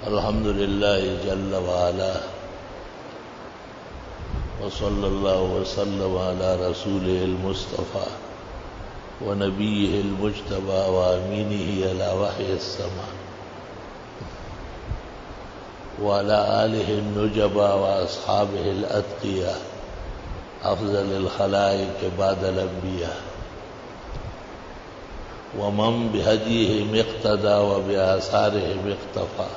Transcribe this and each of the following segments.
الحمد لله جل وعلا وصلى الله وسلم على رسوله المصطفى ونبيه المجتبى وأمينه على وحي السماء وعلى آله النجبى وأصحابه الأتقياء أفضل الخلائق بعد الأنبياء ومن بهديهم اقتدى وبآثارهم اقتفى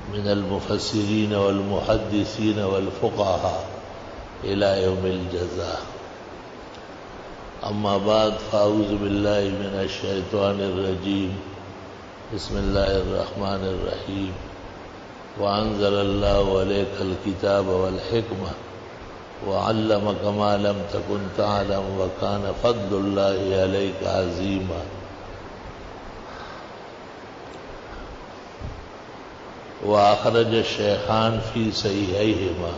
من المفسرين والمحدثين والفقهاء إلى يوم الجزاء. أما بعد فأعوذ بالله من الشيطان الرجيم. بسم الله الرحمن الرحيم. وأنزل الله عليك الكتاب والحكمة وعلمك ما لم تكن تعلم وكان فضل الله عليك عظيما. وأخرج الشيخان في صحيحيهما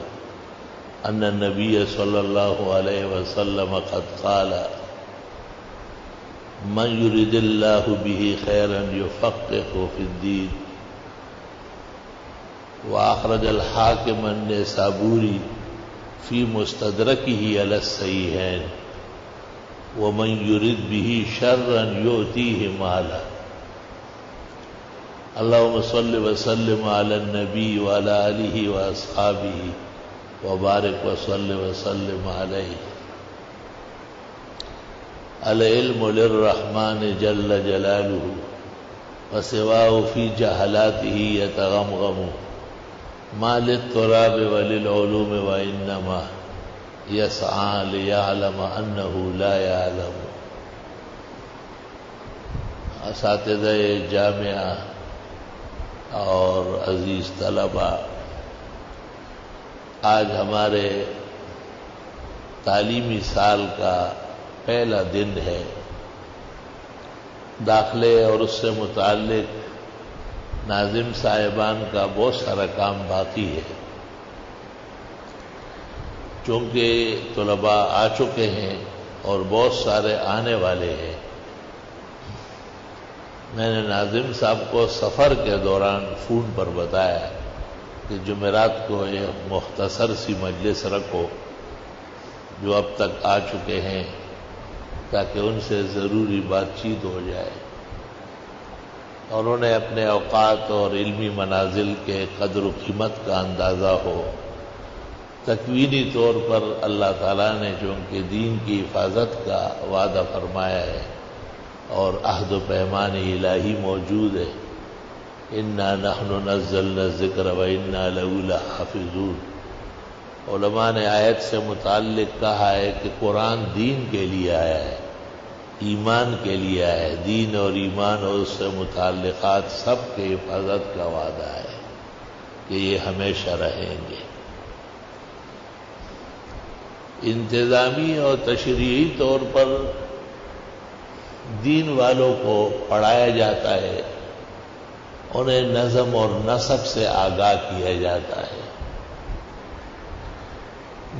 أن النبي صلى الله عليه وسلم قد قال: من يرد الله به خيرا يفقهه في الدين. وأخرج الحاكم النيسابوري في مستدركه على الصحيحين: ومن يرد به شرا يؤتيه مالا. اللهم صل وسلم على النبي وعلى آله وأصحابه وبارك وسلم عليه. العلم للرحمن جل جلاله وسواه في جهلاته يتغمغم ما للتراب وللعلوم وإنما يسعى ليعلم أنه لا يعلم. اساتذہ جامعہ اور عزیز طلباء، آج ہمارے تعلیمی سال کا پہلا دن ہے. داخلے اور اس سے متعلق ناظم صاحبان کا بہت سارا کام باقی ہے. چونکہ طلباء آ چکے ہیں اور بہت سارے آنے والے ہیں، میں نے ناظم صاحب کو سفر کے دوران فون پر بتایا کہ جمعرات کو ایک مختصر سی مجلس رکھو جو اب تک آ چکے ہیں، تاکہ ان سے ضروری بات چیت ہو جائے اور انہیں اپنے اوقات اور علمی منازل کے قدر و قیمت کا اندازہ ہو. تکوینی طور پر اللہ تعالیٰ نے جو ان کے دین کی حفاظت کا وعدہ فرمایا ہے اور عہد و پیمان الہی موجود ہے، اِنَّا نَحْنُ نَزَّلْنَا الذِّكْرَ وَإِنَّا لَهُ لَحَافِظُونَ. علماء نے آیت سے متعلق کہا ہے کہ قرآن دین کے لیے آیا ہے، ایمان کے لیے آیا ہے. دین اور ایمان اور اس سے متعلقات سب کے حفاظت کا وعدہ ہے کہ یہ ہمیشہ رہیں گے. انتظامی اور تشریعی طور پر دین والوں کو پڑھایا جاتا ہے، انہیں نظم اور نسب سے آگاہ کیا جاتا ہے.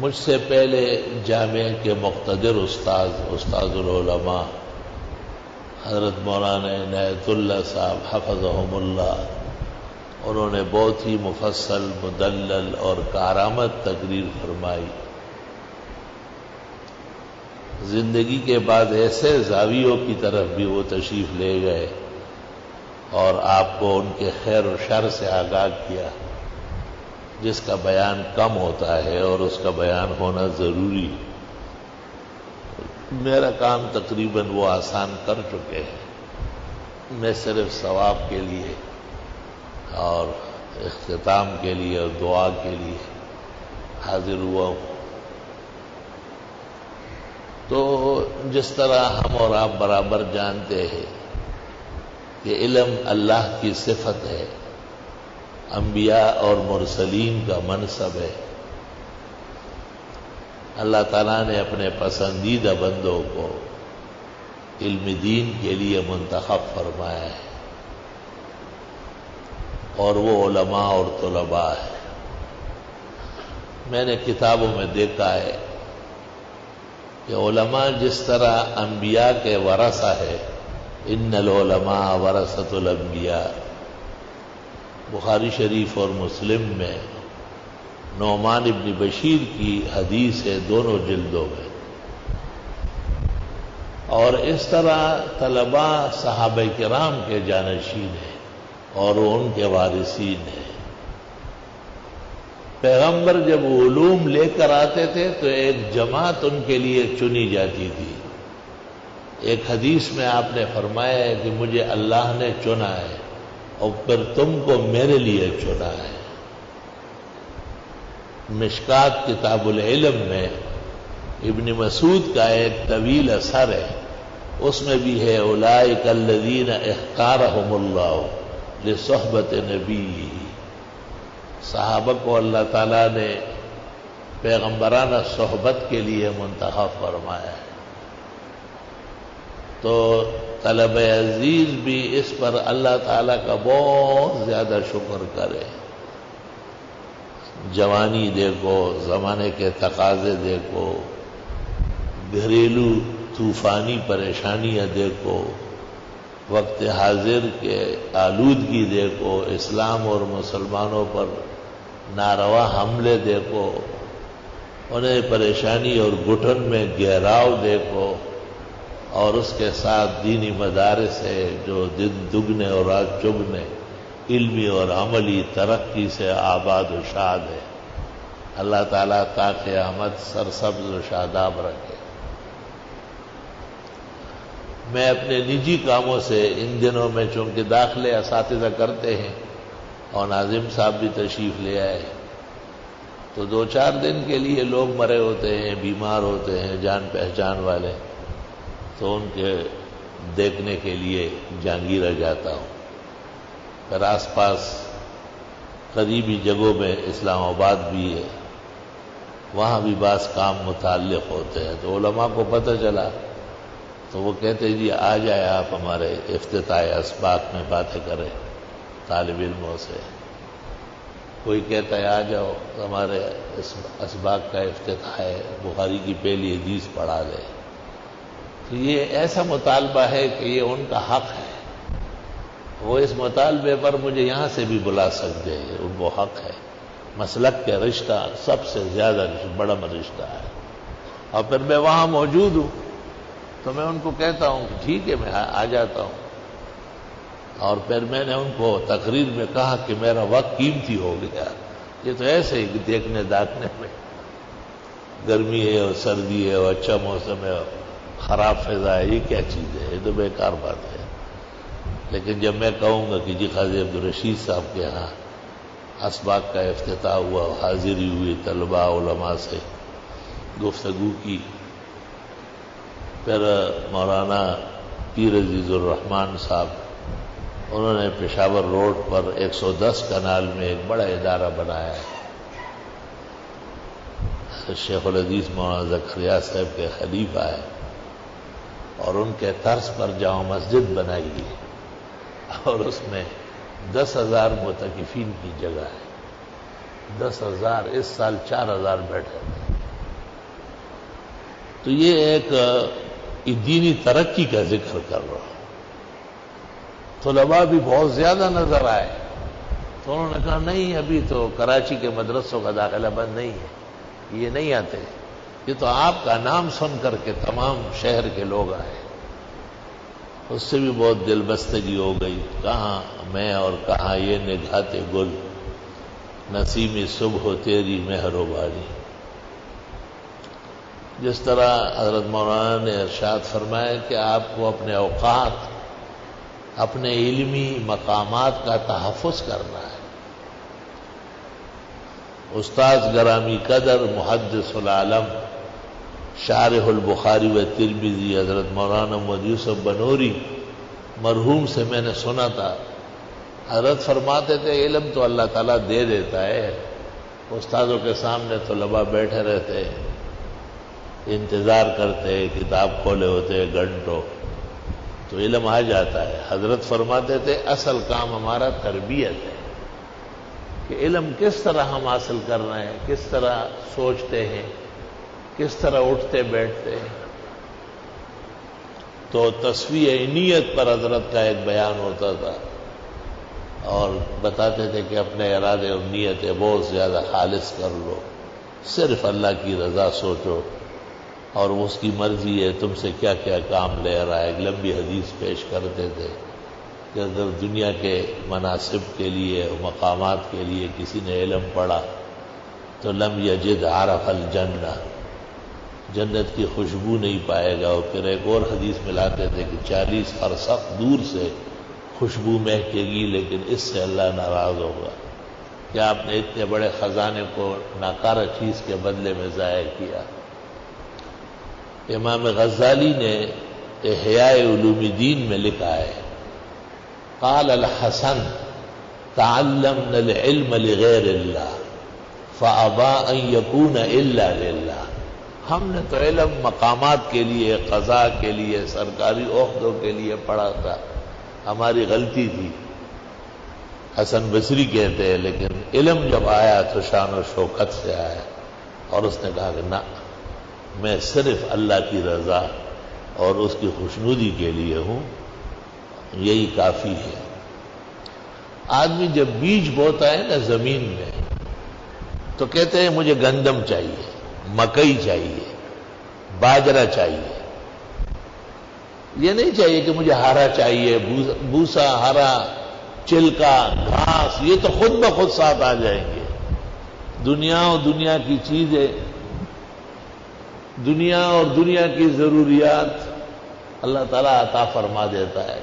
مجھ سے پہلے جامعہ کے مقتدر استاد العلماء حضرت مولانا عنایت اللہ صاحب حفظہم اللہ، انہوں نے بہت ہی مفصل، مدلل اور کارآمد تقریر فرمائی. زندگی کے بعد ایسے زاویوں کی طرف بھی وہ تشریف لے گئے اور آپ کو ان کے خیر و شر سے آگاہ کیا، جس کا بیان کم ہوتا ہے اور اس کا بیان ہونا ضروری. میرا کام تقریباً وہ آسان کر چکے ہیں. میں صرف ثواب کے لیے اور اختتام کے لیے اور دعا کے لیے حاضر ہوا ہوں. تو جس طرح ہم اور آپ برابر جانتے ہیں کہ علم اللہ کی صفت ہے، انبیاء اور مرسلین کا منصب ہے. اللہ تعالیٰ نے اپنے پسندیدہ بندوں کو علم دین کے لیے منتخب فرمایا ہے اور وہ علماء اور طلباء ہے. میں نے کتابوں میں دیکھا ہے کہ علماء جس طرح انبیاء کے ورثہ ہے، ان العلماء ورثۃ الانبیاء، بخاری شریف اور مسلم میں نعمان ابن بشیر کی حدیث ہے دونوں جلدوں میں. اور اس طرح طلباء صحابہ کرام کے جانشین ہیں اور وہ ان کے وارثین ہیں. پیغمبر جب علوم لے کر آتے تھے تو ایک جماعت ان کے لیے چنی جاتی تھی. ایک حدیث میں آپ نے فرمایا ہے کہ مجھے اللہ نے چنا ہے اور پھر تم کو میرے لیے چنا ہے. مشکات کتاب العلم میں ابن مسعود کا ایک طویل اثر ہے، اس میں بھی ہے اولئک الذین اختارہم اللہ لصحبت نبی. صحابہ کو اللہ تعالیٰ نے پیغمبرانہ صحبت کے لیے منتخب فرمایا ہے. تو طلب عزیز بھی اس پر اللہ تعالیٰ کا بہت زیادہ شکر کرے. جوانی دیکھو، زمانے کے تقاضے دیکھو، گھریلو طوفانی پریشانیاں دیکھو، وقت حاضر کے آلودگی دیکھو، اسلام اور مسلمانوں پر ناروا حملے دیکھو، انہیں پریشانی اور گھٹن میں گہراؤ دیکھو، اور اس کے ساتھ دینی مدارس ہے جو دن دگنے اور رات چگنے علمی اور عملی ترقی سے آباد و شاد ہے. اللہ تعالیٰ تا قیامت سرسبز و شاداب رکھے. میں اپنے نجی کاموں سے ان دنوں میں چونکہ داخلے اساتذہ کرتے ہیں اور ناظم صاحب بھی تشریف لے آئے، تو 2-4 دن کے لیے لوگ مرے ہوتے ہیں، بیمار ہوتے ہیں، جان پہچان والے، تو ان کے دیکھنے کے لیے جہانگیرہ جاتا ہوں. پھر آس پاس قریبی جگہوں میں اسلام آباد بھی ہے، وہاں بھی بعض کام متعلق ہوتے ہیں. تو علماء کو پتہ چلا تو وہ کہتے جی آ جائے آپ ہمارے افتتاح اسباق میں باتیں کریں طالب علموں سے. کوئی کہتا ہے آ جاؤ ہمارے اسباق کا افتتاح ہے، بخاری کی پہلی حدیث پڑھا دے. تو یہ ایسا مطالبہ ہے کہ یہ ان کا حق ہے. وہ اس مطالبے پر مجھے یہاں سے بھی بلا سکتے ہیں، ان کو حق ہے. مسلک کے رشتہ سب سے زیادہ بڑا رشتہ ہے. اور پھر میں وہاں موجود ہوں تو میں ان کو کہتا ہوں کہ ٹھیک ہے میں آ جاتا ہوں. اور پھر میں نے ان کو تقریر میں کہا کہ میرا وقت قیمتی ہو گیا. یہ تو ایسے ہی دیکھنے داکھنے میں، گرمی ہے اور سردی ہے اور اچھا موسم ہے اور خراب فضا ہے، یہ کیا چیز ہے؟ یہ تو بیکار بات ہے. لیکن جب میں کہوں گا کہ جی قاضی عبدالرشید صاحب کے ہاں اسباق کا افتتاح ہوا، حاضری ہوئی، طلباء علماء سے گفتگو کی، پھر مولانا پیر عزیز الرحمان صاحب انہوں نے پشاور روڈ پر 110 کنال میں ایک بڑا ادارہ بنایا ہے. شیخ الحدیث مولانا زکریا صاحب کے خلیفہ ہے اور ان کے طرز پر جامع مسجد بنائی ہے اور اس میں 10,000 معتکفین کی جگہ ہے. 10,000، اس سال 4,000 بیٹھے تھے. تو یہ ایک دینی ترقی کا ذکر کر رہا ہوں. طلباء بھی بہت زیادہ نظر آئے تو انہوں نے کہا نہیں ابھی تو کراچی کے مدرسوں کا داخلہ بند نہیں ہے، یہ نہیں آتے. یہ تو آپ کا نام سن کر کے تمام شہر کے لوگ آئے. اس سے بھی بہت دل بستگی ہو گئی. کہاں میں اور کہاں یہ نگہتے گل، نسیمی صبح تیری مہربانی. جس طرح حضرت مولانا نے ارشاد فرمایا کہ آپ کو اپنے اوقات، اپنے علمی مقامات کا تحفظ کرنا ہے. استاذ گرامی قدر محدث العالم شارح البخاری و ترمذی حضرت مولانا محمد یوسف بنوری مرحوم سے میں نے سنا تھا، حضرت فرماتے تھے علم تو اللہ تعالیٰ دے دیتا ہے، استاذوں کے سامنے طلباء بیٹھے رہتے، انتظار کرتے، کتاب کھولے ہوتے گھنٹوں، تو علم آ جاتا ہے. حضرت فرماتے تھے اصل کام ہمارا تربیت ہے کہ علم کس طرح ہم حاصل کر رہے ہیں، کس طرح سوچتے ہیں، کس طرح اٹھتے بیٹھتے ہیں. تو تصفیہ نیت پر حضرت کا ایک بیان ہوتا تھا اور بتاتے تھے کہ اپنے ارادے اور نیتیں بہت زیادہ خالص کر لو، صرف اللہ کی رضا سوچو، اور اس کی مرضی ہے تم سے کیا کیا کام لے رہا ہے۔ ایک لمبی حدیث پیش کرتے تھے کہ اگر دنیا کے مناصب کے لیے مقامات کے لیے کسی نے علم پڑھا تو لم یجد عرف الجنہ، جنت کی خوشبو نہیں پائے گا۔ اور پھر ایک اور حدیث ملاتے تھے کہ 40 فرسخ دور سے خوشبو مہکے گی، لیکن اس سے اللہ ناراض ہوگا کہ آپ نے اتنے بڑے خزانے کو ناکارہ چیز کے بدلے میں ضائع کیا۔ امام غزالی نے احیاء علوم الدین میں لکھا ہے، قال الحسن تعلمنا العلم لغیر اللہ فابى ان يكون الا للہ، ہم نے تو علم مقامات کے لیے، قضاء کے لیے، سرکاری عہدوں کے لیے پڑھا تھا، ہماری غلطی تھی۔ حسن بصری کہتے ہیں لیکن علم جب آیا تو شان و شوکت سے آیا، اور اس نے کہا کہ نہ، میں صرف اللہ کی رضا اور اس کی خوشنودی کے لیے ہوں، یہی کافی ہے۔ آدمی جب بیج بوتا ہے نا زمین میں تو کہتے ہیں مجھے گندم چاہیے، مکئی چاہیے، باجرہ چاہیے، یہ نہیں چاہیے کہ مجھے ہرا چاہیے، بوسا، ہرا، چلکا، گھاس، یہ تو خود بخود ساتھ آ جائیں گے۔ دنیا اور دنیا کی چیزیں، دنیا اور دنیا کی ضروریات اللہ تعالیٰ عطا فرما دیتا ہے۔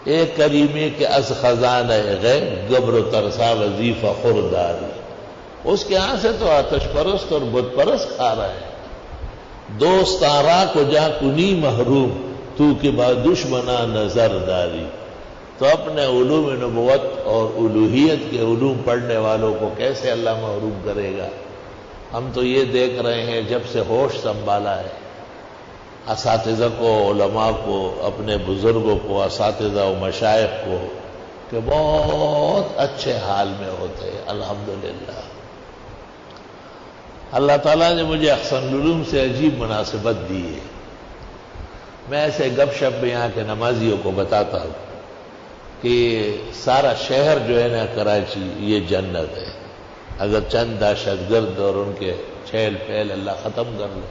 ایک کریمے کے از خزانہ غیب گبر و ترسا وظیفہ خورداری، اس کے ہاں سے تو آتش پرست اور بت پرست کھا رہا ہے۔ دوست آرا کو جا کنی محروم، تو کہ با دشمنا نظر داری، تو اپنے علوم نبوت اور الوہیت کے علوم پڑھنے والوں کو کیسے اللہ محروم کرے گا؟ ہم تو یہ دیکھ رہے ہیں جب سے ہوش سنبھالا ہے، اساتذہ کو، علماء کو، اپنے بزرگوں کو، اساتذہ و مشائخ کو، کہ بہت اچھے حال میں ہوتے ہیں الحمدللہ۔ اللہ تعالیٰ نے مجھے احسن العلوم سے عجیب مناسبت دی ہے۔ میں ایسے گپ شپ میں یہاں کے نمازیوں کو بتاتا ہوں کہ سارا شہر جو ہے نا کراچی، یہ جنت ہے، اگر چند دہشت گرد اور ان کے چھیل پھیل اللہ ختم کر لے،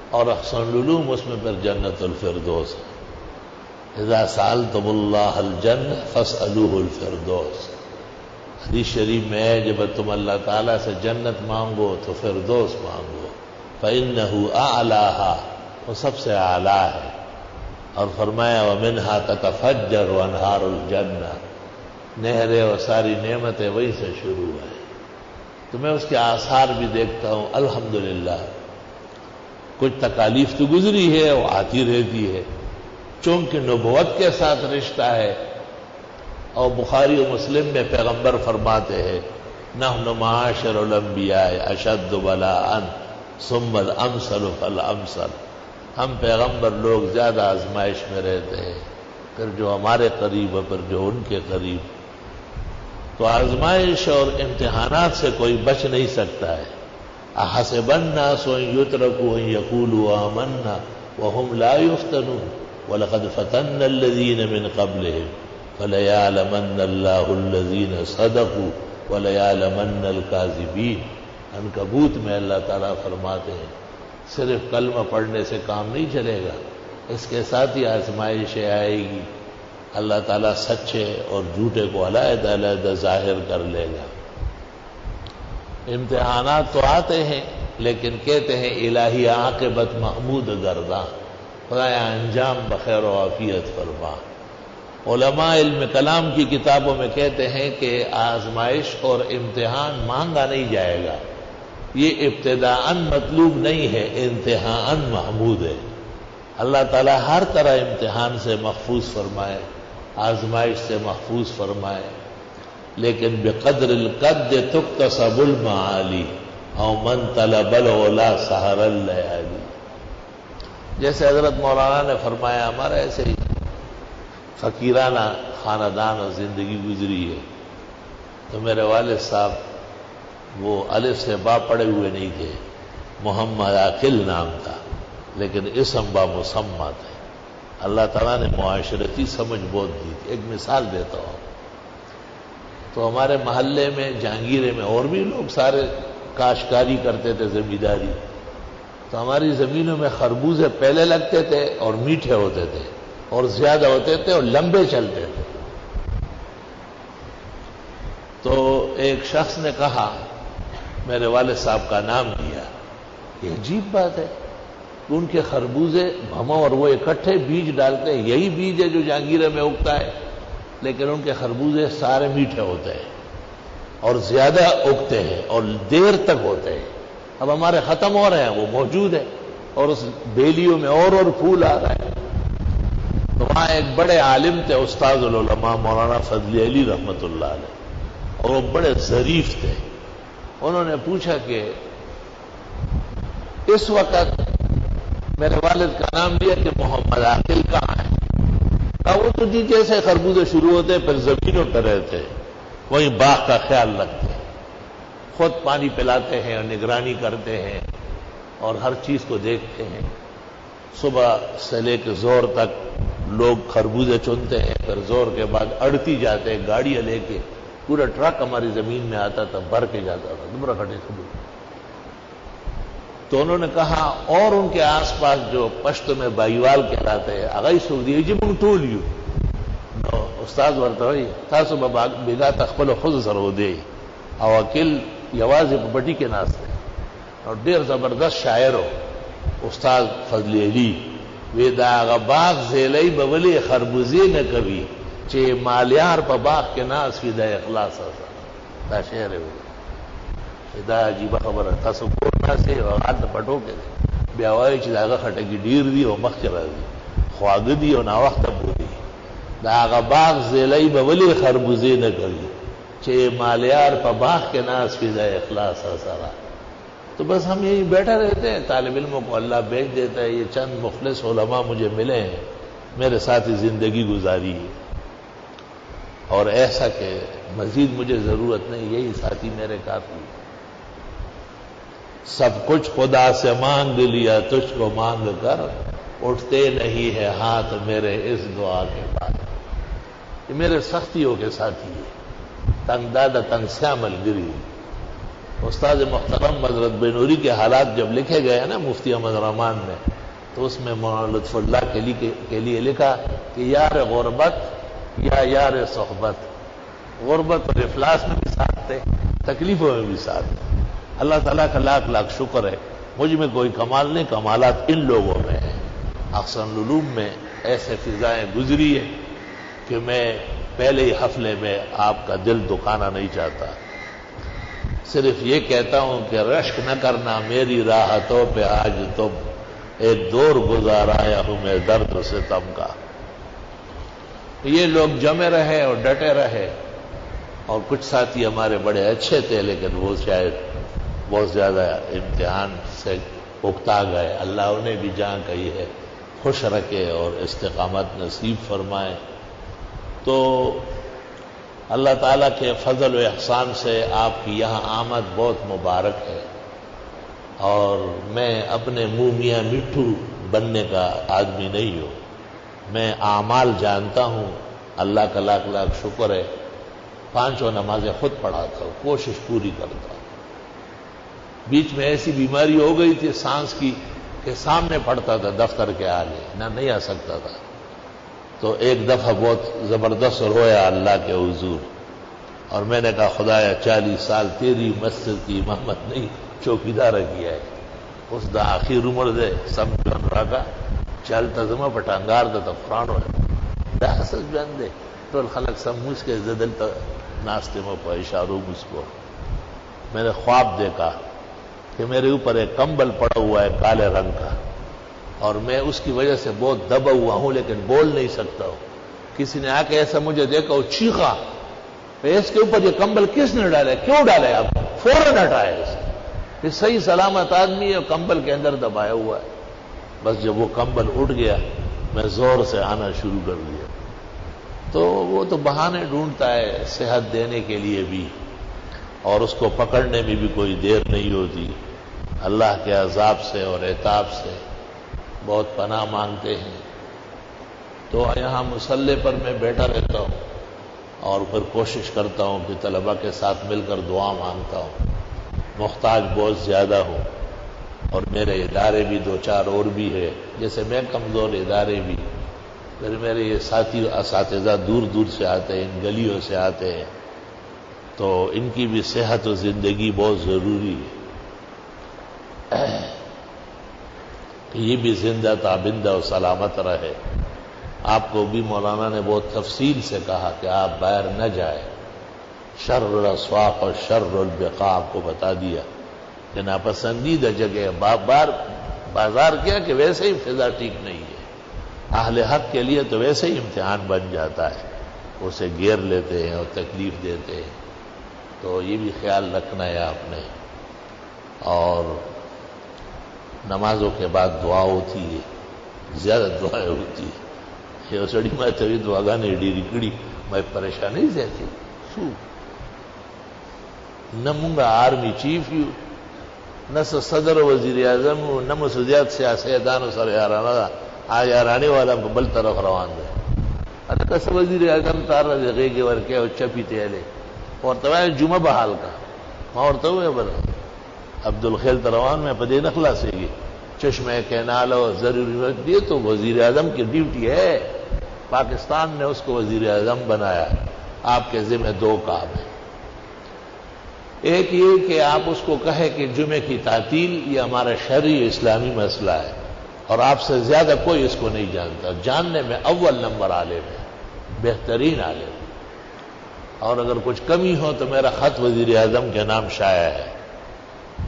اور احسن العلوم اس میں پھر جنت الفردوس ہے۔ اذا سألتم اللہ الجنہ فاسألوہ الفردوس، حدیث شریف میں ہے جب تم اللہ تعالیٰ سے جنت مانگو تو فردوس مانگو، فإنہ اعلیہا، وہ سب سے اعلیٰ ہے۔ اور فرمایا ومنہا تتفجر انہار الجنہ، نہریں اور ساری نعمتیں وہیں سے شروع ہیں۔ تو میں اس کے آثار بھی دیکھتا ہوں الحمدللہ۔ کچھ تکالیف تو گزری ہے، وہ آتی رہتی ہے، چونکہ نبوت کے ساتھ رشتہ ہے۔ اور بخاری و مسلم میں پیغمبر فرماتے ہیں نحن معاشر الانبیاء اشد بلاء ثم الامثل فالامثل، ہم پیغمبر لوگ زیادہ آزمائش میں رہتے ہیں، پھر جو ہمارے قریب ہے، پھر جو ان کے قریب۔ تو آزمائش اور امتحانات سے کوئی بچ نہیں سکتا ہے۔ احسب الناس ان یترکوا ان یقولوا آمنا وهم لا یفتنون ولقد فتنا الذین من قبلهم فَلَيَعْلَمَنَّ اللَّهُ الَّذِينَ صَدَقُوا وَلَيَعْلَمَنَّ الْكَاذِبِينَ۔ عنکبوت میں اللہ تعالیٰ فرماتے ہیں صرف کلمہ پڑھنے سے کام نہیں چلے گا، اس کے ساتھ ہی آزمائشیں آئے گی، اللہ تعالیٰ سچے اور جھوٹے کو علیحدہ علیحدہ ظاہر کر لے گا۔ امتحانات تو آتے ہیں لیکن کہتے ہیں الہی عاقبت محمود گرداں، خدایا انجام بخیر و عافیت فرما۔ علماء علم کلام کی کتابوں میں کہتے ہیں کہ آزمائش اور امتحان مانگا نہیں جائے گا، یہ ابتداءً مطلوب نہیں ہے، انتہاءً محمود ہے۔ اللہ تعالیٰ ہر طرح امتحان سے محفوظ فرمائے، آزمائش سے محفوظ فرمائے، لیکن بقدر القد تکتسب المعالی او من طلب العلا سحر اللیالی۔ جیسے حضرت مولانا نے فرمایا ہمارا ایسے ہی فقیرانہ خاندان اور زندگی گزری ہے، تو میرے والد صاحب وہ الف سے با پڑھے ہوئے نہیں تھے، محمد عاقل نام تھا لیکن اسم با مسمہ تھے، اللہ تعالیٰ نے معاشرتی سمجھ بہت دی تھی. ایک مثال دیتا ہوں. تو ہمارے محلے میں جہانگیرے میں اور بھی لوگ سارے کاشتکاری کرتے تھے، زمینداری. تو ہماری زمینوں میں خربوزے پہلے لگتے تھے اور میٹھے ہوتے تھے اور زیادہ ہوتے تھے اور لمبے چلتے تھے. تو ایک شخص نے کہا، میرے والد صاحب کا نام لیا، یہ عجیب بات ہے کہ ان کے خربوزے بھما اور وہ اکٹھے بیج ڈالتے ہیں، یہی بیج ہے جو جہانگیرے میں اگتا ہے، لیکن ان کے خربوزے سارے میٹھے ہوتے ہیں اور زیادہ اگتے ہیں اور دیر تک ہوتے ہیں. اب ہمارے ختم ہو رہے ہیں، وہ موجود ہے اور اس بیلیوں میں اور پھول آ رہے ہیں. تو وہاں ایک بڑے عالم تھے، استاد العلماء مولانا فضل علی رحمۃ اللہ علیہ، اور وہ بڑے ظریف تھے. انہوں نے پوچھا کہ اس وقت میرے والد کا نام لیا کہ محمد عاقل کہاں ہے؟ کہا وہ تو جی جیسے خربوزے شروع ہوتے پھر زمینوں پہ رہتے، وہیں باغ کا خیال رکھتے، خود پانی پلاتے ہیں اور نگرانی کرتے ہیں اور ہر چیز کو دیکھتے ہیں. صبح سے لے کے زور تک لوگ خربوزے چنتے ہیں، پھر زور کے بعد اڑتی جاتے ہیں گاڑیاں لے کے. پورا ٹرک ہماری زمین میں آتا تھا، بھر کے جاتا تھا، دمرا کھٹے خربوزے. تو انہوں نے کہا اور ان کے آس پاس جو پشت میں بائیوال کہلاتے ہیں، اگئی سعودی جی منگ ٹولیو استاد ورته وایي تاسو به بیګا تخپل خود سره ودی او وکیل یوازې په بټي کې ناست دی. او ډیر زبردست شاعر استاد فضل علی وی دا هغه باغ زیلی به ولې خربوزې نه کوي چې مالیار په باغ کې ناست وي د اخلاص سره. دا شعر وی دا عجیبه خبره. تاسو کور ناستې او هلته پټو کې بیا وایي چې د هغه خټکي ډیر دي او مخکې راځي، خواږه دي او ناوخته بولي. دا هغه باغ زیلی به ولې خربوزې نه کوي چې مالیار په باغ کې ناست وي د اخلاص سره. تو بس ہم یہی بیٹھے رہتے ہیں، طالب علموں کو اللہ بھیج دیتا ہے. یہ چند مخلص علماء مجھے ملے ہیں، میرے ساتھ زندگی گزاری ہے، اور ایسا کہ مزید مجھے ضرورت نہیں، یہی ساتھی میرے کافی. سب کچھ خدا سے مانگ لیا تجھ کو مانگ کر، اٹھتے نہیں ہے ہاتھ میرے اس دعا کے بعد. یہ میرے سختیوں کے ساتھی ہیں، تنگ دادا تنگ سیامل گری. استاد محترم حضرت بنوری کے حالات جب لکھے گئے ہیں نا مفتی احمد رحمان میں، تو اس میں مولانا لطف اللہ کے لیے لکھا کہ یار غربت یا یار صحبت. غربت اور افلاس میں بھی ساتھ تھے، تکلیفوں میں بھی ساتھ تھے. اللہ تعالیٰ کا لاکھ لاکھ شکر ہے، مجھ میں کوئی کمال نہیں، کمالات ان لوگوں میں ہیں. احسن العلوم میں ایسے فضائیں گزری ہیں کہ میں پہلے ہی حفلے میں آپ کا دل دکھانا نہیں چاہتا. صرف یہ کہتا ہوں کہ رشک نہ کرنا میری راحتوں پہ آج تم، ایک دور گزارایا ہوں میں درد و ستم کا. یہ لوگ جمے رہے اور ڈٹے رہے، اور کچھ ساتھی ہمارے بڑے اچھے تھے لیکن وہ شاید بہت زیادہ امتحان سے اکتا گئے. اللہ انہیں بھی جہاں کہی ہے خوش رکھے اور استقامت نصیب فرمائے. تو اللہ تعالیٰ کے فضل و احسان سے آپ کی یہاں آمد بہت مبارک ہے، اور میں اپنے منہ میاں مٹھو بننے کا آدمی نہیں ہوں. میں اعمال جانتا ہوں، اللہ کا لاکھ لاکھ شکر ہے. 5 نمازیں خود پڑھاتا ہوں، کوشش پوری کرتا ہوں. بیچ میں ایسی بیماری ہو گئی تھی سانس کی کہ سامنے پڑتا تھا دفتر کے آگے، نہیں آ سکتا تھا. تو ایک دفعہ بہت زبردست رویا اللہ کے حضور، اور میں نے کہا خدایا 40 سال تیری مسجد کی امامت نہیں چوکیدار کیا ہے، اس دا آخر عمر دے سب جن راکا چلتا زما پٹانگار دا تفرانو ہے دا حسد جن دے تو الخلق سب مجھ کے زدل تا ناستے میں پا اشاروں مجھ کو. میں نے خواب دیکھا کہ میرے اوپر ایک کمبل پڑا ہوا ہے کالے رنگ کا، اور میں اس کی وجہ سے بہت دبا ہوا ہوں لیکن بول نہیں سکتا ہوں. کسی نے آ کے ایسا مجھے دیکھا وہ چیخا، اس کے اوپر یہ کمبل کس نے ڈالے، کیوں ڈالے؟ آپ فوراً ہٹائے اسے. یہ صحیح سلامت آدمی ہے، کمبل کے اندر دبایا ہوا ہے. بس جب وہ کمبل اٹھ گیا میں زور سے آنا شروع کر دیا. تو وہ تو بہانے ڈھونڈتا ہے صحت دینے کے لیے بھی، اور اس کو پکڑنے میں بھی کوئی دیر نہیں ہوتی. اللہ کے عذاب سے اور عتاب سے بہت پناہ مانگتے ہیں. تو یہاں مصلی پر میں بیٹھا رہتا ہوں اور پھر کوشش کرتا ہوں کہ طلباء کے ساتھ مل کر دعا مانگتا ہوں. محتاج بہت زیادہ ہوں اور میرے ادارے بھی 2-4 اور بھی ہے، جیسے میں کمزور ادارے بھی، پھر میرے یہ ساتھی اساتذہ دور دور سے آتے ہیں، ان گلیوں سے آتے ہیں، تو ان کی بھی صحت و زندگی بہت ضروری ہے کہ یہ بھی زندہ تابندہ و سلامت رہے. آپ کو بھی مولانا نے بہت تفصیل سے کہا کہ آپ باہر نہ جائیں، شر الاسواق اور شر البقاع آپ کو بتا دیا کہ ناپسندیدہ جگہ بازار کیا کہ ویسے ہی فضا ٹھیک نہیں ہے، اہل حق کے لیے تو ویسے ہی امتحان بن جاتا ہے، اسے گھیر لیتے ہیں اور تکلیف دیتے ہیں. تو یہ بھی خیال رکھنا ہے آپ نے. اور نمازوں کے بعد دعا ہوتی ہے، زیادہ دعائیں ہوتی ہے. یہ سڑی میں تبھی دعا گانے ڈیری کڑی میں پریشانی سے تھی سو نہ منگا آرمی چیف یو نہ صدر وزیر اعظم نہ مسودیات سیاستدان و سر یارانا آ یارانی والا بل طرف روان دے ارے کس وزیر اعظم تار جگہ کے ورکے اچھا پیتے لے اور تو جمعہ بحال کا اور تو بر عبد الخیل تروان میں پدے نخلا سے گی چشمہ کینال اور ضروری دیے تو وزیر اعظم کی ڈیوٹی ہے. پاکستان نے اس کو وزیر اعظم بنایا. آپ کے ذمہ 2 کام ہیں. ایک یہ کہ آپ اس کو کہے کہ جمعے کی تعطیل یہ ہمارا شرعی اسلامی مسئلہ ہے اور آپ سے زیادہ کوئی اس کو نہیں جانتا. جاننے میں اول نمبر عالم ہے، بہترین عالم. اور اگر کچھ کمی ہو تو میرا خط وزیر اعظم کے نام شائع ہے،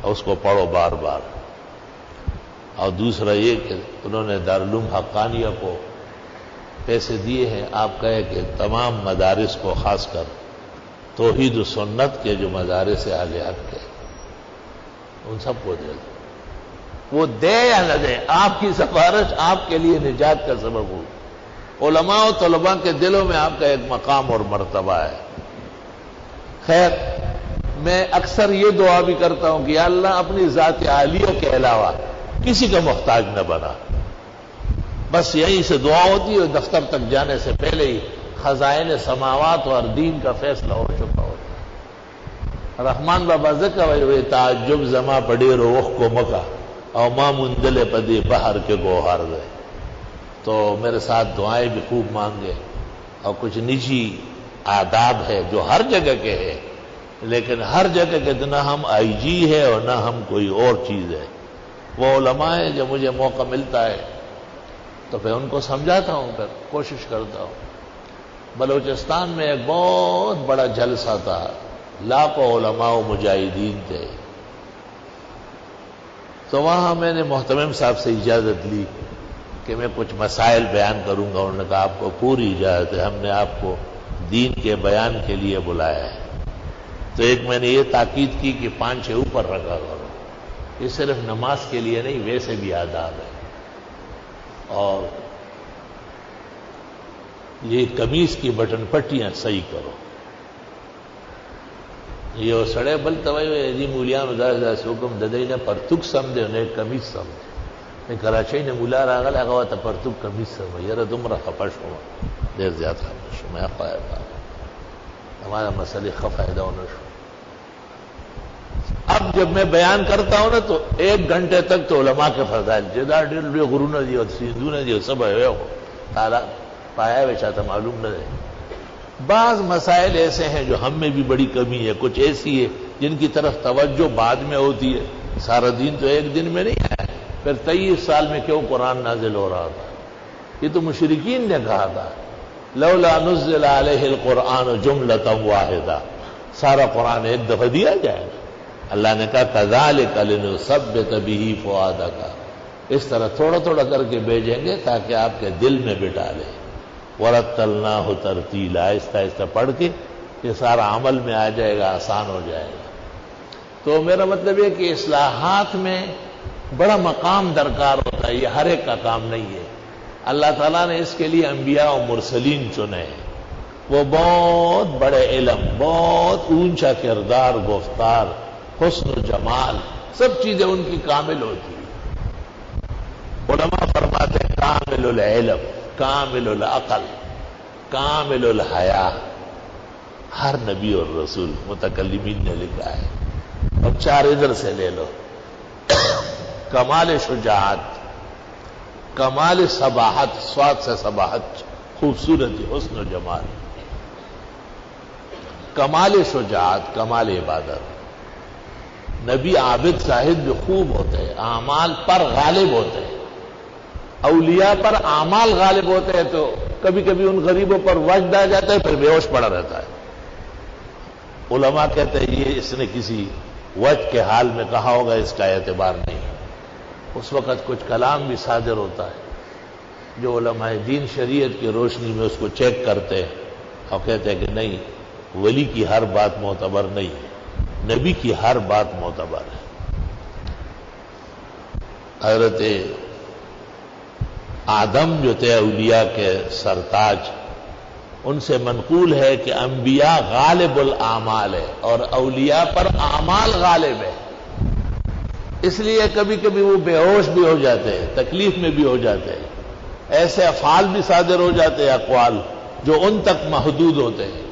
اس کو پڑھو بار بار. اور دوسرا یہ کہ انہوں نے دارالعلوم حقانیہ کو پیسے دیے ہیں. آپ کہے کہ تمام مدارس کو، خاص کر توحید و سنت کے جو مدارس اہل حق کے، ان سب کو دے دو. وہ دے یا نہ دے، آپ کی سفارش آپ کے لیے نجات کا سبب ہو. علماء و طلباء کے دلوں میں آپ کا ایک مقام اور مرتبہ ہے. خیر، میں اکثر یہ دعا بھی کرتا ہوں کہ یا اللہ اپنی ذات عالیہ کے علاوہ کسی کا محتاج نہ بنا. بس یہیں سے دعا ہوتی ہے. دفتر تک جانے سے پہلے ہی خزائن سماوات اور دین کا فیصلہ ہو چکا ہوتا ہے. رحمان بابا ذکر ہوئے تعجب زما پڑے روخ کو مکا اور ماں مندل پدی بہر کے گوہر گئے. تو میرے ساتھ دعائیں بھی خوب مانگے. اور کچھ نجی آداب ہے جو ہر جگہ کے ہے، لیکن ہر جگہ کے نہ ہم آئی جی ہے اور نہ ہم کوئی اور چیز ہے. وہ علماء ہیں جو مجھے موقع ملتا ہے تو پھر ان کو سمجھاتا ہوں، پھر کوشش کرتا ہوں. بلوچستان میں ایک بہت بڑا جلسہ تھا، لاکھوں علماء و مجاہدین تھے. تو وہاں میں نے محتمم صاحب سے اجازت لی کہ میں کچھ مسائل بیان کروں گا. انہوں نے کہا آپ کو پوری اجازت ہے، ہم نے آپ کو دین کے بیان کے لیے بلایا ہے. تو ایک میں نے یہ تاکید کی کہ 5 اوپر رکھا کرو. یہ صرف نماز کے لیے نہیں، ویسے بھی آداب ہے. اور یہ قمیص کی بٹن پٹیاں صحیح کرو. یہ سڑے بل توائے جی مولیان ادار سے حکم ددئی نے پرتک سمجھے انہیں قمیص سمجھے. میں کراچی نے مولا راغل لگا تھا پرتک قمیص سمجھے. یار تم خفش ہو دیر زیادہ خفش میں ہمارا مسئلہ خفائدہ ہونا شو. اب جب میں بیان کرتا ہوں نا تو 1 گھنٹے تک تو علماء کے فضائل جدا ڈل غرون جی اور سیندون جی سب ہے ہو تالا پایا ہوئے چاہتا معلوم نہ ہے. بعض مسائل ایسے ہیں جو ہم میں بھی بڑی کمی ہے، کچھ ایسی ہے جن کی طرف توجہ بعد میں ہوتی ہے. سارا دین تو ایک دن میں نہیں آیا. پھر 23 سال میں کیوں قرآن نازل ہو رہا تھا؟ یہ تو مشرکین نے کہا تھا لولا نزل علیہ القرآن جملۃ واحدہ، سارا قرآن ایک دفعہ دیا جائے گا. اللہ نے کہا کذالک لنثبت بہ فؤادک، اس طرح تھوڑا تھوڑا کر کے بھیجیں گے تاکہ آپ کے دل میں بٹھا لیں. ورتلناہ ترتیلا، آہستہ آہستہ پڑھ کے یہ سارا عمل میں آ جائے گا، آسان ہو جائے گا. تو میرا مطلب یہ کہ اصلاحات میں بڑا مقام درکار ہوتا ہے. یہ ہر ایک کا کام نہیں ہے. اللہ تعالیٰ نے اس کے لیے انبیاء و مرسلین چنے ہیں. وہ بہت بڑے علم، بہت اونچا کردار، گفتار، حسن و جمال، سب چیزیں ان کی کامل ہوتی ہیں. علماء فرماتے ہیں کامل العلم، کامل العقل کامل الحیا، ہر نبی اور رسول متکلمین نے لکھا ہے. اب 4 ادھر سے لے لو. کمال شجاعت، کمال صباحت، سواد سے صباحت، خوبصورتی، حسن و جمال. کمال شجاعت، کمال عبادت. نبی عابد زاہد بھی خوب ہوتے ہیں، اعمال پر غالب ہوتے ہیں. اولیاء پر اعمال غالب ہوتے ہیں تو کبھی کبھی ان غریبوں پر وجد آ جاتا ہے، پھر بے ہوش پڑا رہتا ہے. علماء کہتے ہیں یہ اس نے کسی وجد کے حال میں کہا ہوگا، اس کا اعتبار نہیں. اس وقت کچھ کلام بھی صادر ہوتا ہے جو علماء دین شریعت کی روشنی میں اس کو چیک کرتے ہیں اور کہتے ہیں کہ نہیں، ولی کی ہر بات معتبر نہیں، نبی کی ہر بات معتبر ہے. حضرت آدم جو تھے اولیاء کے سرتاج، ان سے منقول ہے کہ انبیاء غالب الاعمال ہے اور اولیاء پر اعمال غالب ہے. اس لیے کبھی کبھی وہ بے ہوش بھی ہو جاتے ہیں، تکلیف میں بھی ہو جاتے ہیں، ایسے افعال بھی صادر ہو جاتے ہیں، اقوال جو ان تک محدود ہوتے ہیں.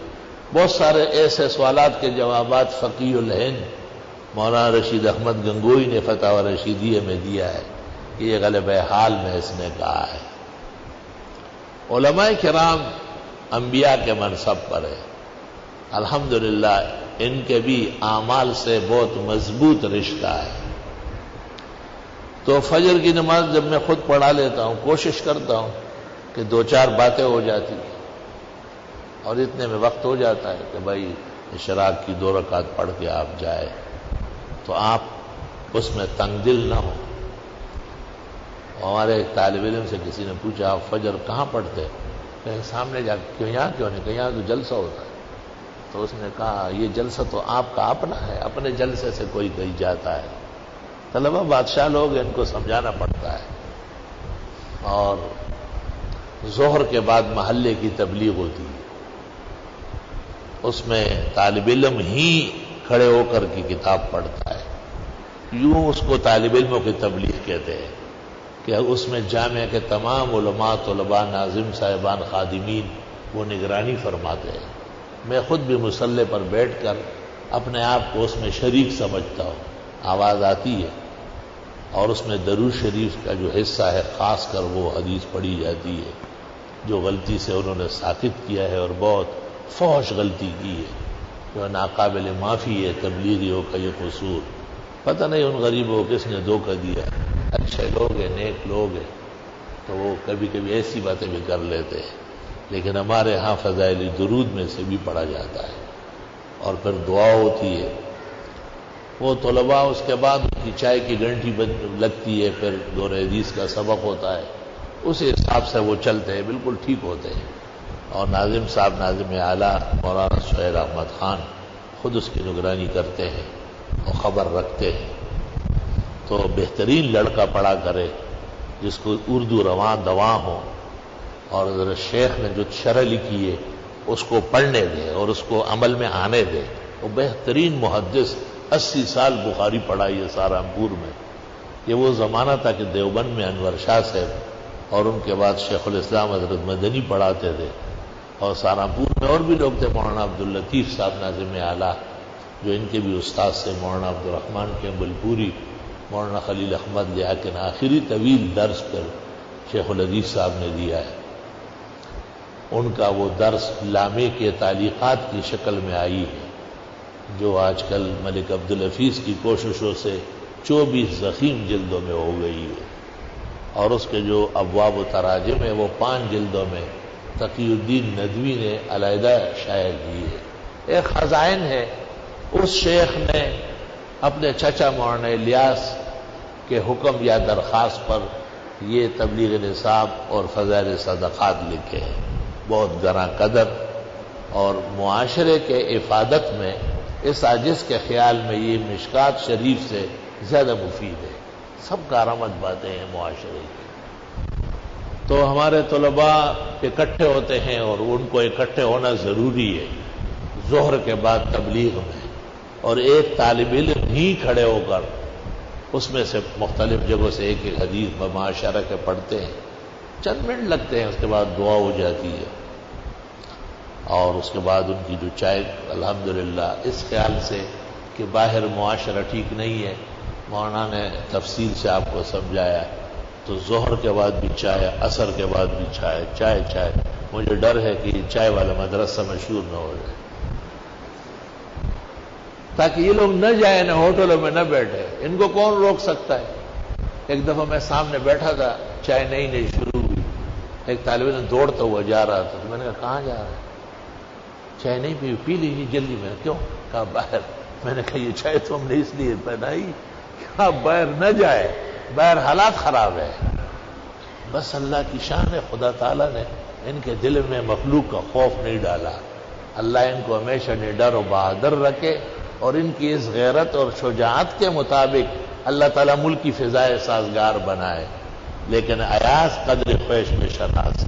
بہت سارے ایسے سوالات کے جوابات فقیہ الہند مولانا رشید احمد گنگوئی نے فتاوی رشیدیہ میں دیا ہے کہ یہ غلبہ حال میں اس نے کہا ہے. علماء کرام انبیاء کے منصب پر ہے، الحمدللہ ان کے بھی اعمال سے بہت مضبوط رشتہ ہے. تو فجر کی نماز جب میں خود پڑھا لیتا ہوں، کوشش کرتا ہوں کہ 2-4 باتیں ہو جاتی ہیں اور اتنے میں وقت ہو جاتا ہے کہ بھائی اشراق کی 2 رکعت پڑھ کے آپ جائے، تو آپ اس میں تنگ دل نہ ہو. ہمارے ایک طالب علم سے کسی نے پوچھا آپ فجر کہاں پڑھتے؟ کہیں سامنے جا کے. یہاں کیوں نہیں؟ کہ یہاں تو جلسہ ہوتا ہے. تو اس نے کہا یہ جلسہ تو آپ کا اپنا ہے، اپنے جلسے سے کوئی کہیں جاتا ہے. طلبہ بادشاہ لوگ ان کو سمجھانا پڑتا ہے. اور ظہر کے بعد محلے کی تبلیغ ہوتی ہے، اس میں طالب علم ہی کھڑے ہو کر کی کتاب پڑھتا ہے. یوں اس کو طالب علموں کی تبلیغ کہتے ہیں کہ اس میں جامعہ کے تمام علماء، طلباء، ناظم صاحبان، خادمین وہ نگرانی فرماتے ہیں. میں خود بھی مصلی پر بیٹھ کر اپنے آپ کو اس میں شریک سمجھتا ہوں. آواز آتی ہے اور اس میں درود شریف کا جو حصہ ہے خاص کر وہ حدیث پڑھی جاتی ہے جو غلطی سے انہوں نے ساقط کیا ہے اور بہت فحش غلطی کی ہے جو ناقابل معافی ہے. تبلیغیوں کا یہ قصور، پتہ نہیں ان غریبوں کو کس نے دھوکہ دیا. اچھے لوگ ہیں، نیک لوگ ہیں، تو وہ کبھی کبھی ایسی باتیں بھی کر لیتے ہیں. لیکن ہمارے ہاں فضائل درود میں سے بھی پڑھا جاتا ہے اور پھر دعا ہوتی ہے. وہ طلباء اس کے بعد ان کی چائے کی گھنٹی لگتی ہے، پھر دور حدیث کا سبق ہوتا ہے، اس حساب سے وہ چلتے ہیں، بالکل ٹھیک ہوتے ہیں. اور ناظم صاحب، ناظم اعلیٰ مولانا سہیل احمد خان خود اس کی نگرانی کرتے ہیں اور خبر رکھتے ہیں. تو بہترین لڑکا پڑھا کرے جس کو اردو رواں دواں ہو، اور حضرت شیخ نے جو شرح لکھی ہے اس کو پڑھنے دے اور اس کو عمل میں آنے دے. وہ بہترین محدث، 80 سال بخاری پڑھائی ہے سہارنپور میں. یہ وہ زمانہ تھا کہ دیوبند میں انور شاہ صاحب اور ان کے بعد شیخ الاسلام حضرت مدنی پڑھاتے تھے، اور سہارنپور میں اور بھی لوگ تھے، مولانا عبداللطیف صاحب ناظم اعلیٰ جو ان کے بھی استاد سے، مولانا عبدالرحمن کے بلپوری، مولانا خلیل احمد، لیکن آخری طویل درس پر شیخ الحدیث صاحب نے دیا ہے. ان کا وہ درس لامے کے تعلیقات کی شکل میں آئی ہے جو آج کل ملک عبدالحفیظ کی کوششوں سے 24 ضخیم جلدوں میں ہو گئی ہے. اور اس کے جو ابواب و تراجم ہے وہ 5 جلدوں میں تقی الدین ندوی نے علیحدہ شائع کی ہے. ایک خزائن ہے. اس شیخ نے اپنے چچا مولانا الیاس کے حکم یا درخواست پر یہ تبلیغ نصاب اور فضائل صدقات لکھے ہیں. بہت گراں قدر اور معاشرے کے افادت میں اس عاجز کے خیال میں یہ مشکات شریف سے زیادہ مفید ہے. سب کارآمد باتیں ہیں معاشرے کی. تو ہمارے طلباء اکٹھے ہوتے ہیں اور ان کو اکٹھے ہونا ضروری ہے ظہر کے بعد تبلیغ میں. اور ایک طالب علم ہی کھڑے ہو کر اس میں سے مختلف جگہوں سے ایک ایک حدیث بمعاشرہ کے پڑھتے ہیں چند منٹ لگتے ہیں، اس کے بعد دعا ہو جاتی ہے، اور اس کے بعد ان کی جو چائے الحمدللہ اس خیال سے کہ باہر معاشرہ ٹھیک نہیں ہے، مولانا نے تفصیل سے آپ کو سمجھایا، تو ظہر کے بعد بھی چائے، عصر کے بعد بھی چائے، چائے چائے۔ مجھے ڈر ہے کہ یہ چائے والا مدرسہ مشہور نہ ہو جائے، تاکہ یہ لوگ نہ جائیں، نہ ہوٹلوں میں نہ بیٹھے۔ ان کو کون روک سکتا ہے؟ ایک دفعہ میں سامنے بیٹھا تھا، چائے نئی شروع ہوئی، ایک طالب علم دوڑتا ہوا جا رہا تھا، تو میں نے کہا کہاں جا رہا ہے؟ چائے نہیں پی لیجیے جلدی۔ میں نے کیوں؟ کہا باہر۔ میں نے کہا یہ چائے تو ہم نے اس لیے بنائی کہ آپ باہر نہ جائے، باہر حالات خراب ہے۔ بس اللہ کی شان ہے، خدا تعالیٰ نے ان کے دل میں مخلوق کا خوف نہیں ڈالا۔ اللہ ان کو ہمیشہ نڈر و بہادر رکھے، اور ان کی اس غیرت اور شجاعت کے مطابق اللہ تعالیٰ ملک کی فضائے سازگار بنائے۔ لیکن ایاز قدر خویش میں شناس،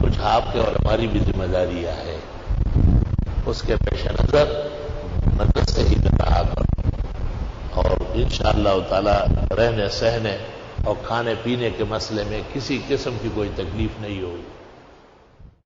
کچھ آپ کے اور ہماری بھی ذمہ داریاں ہے، اس کے پیش نظر مدرسے ہی میں رہا کرو، اور انشاءاللہ تعالیٰ رہنے سہنے اور کھانے پینے کے مسئلے میں کسی قسم کی کوئی تکلیف نہیں ہوگی۔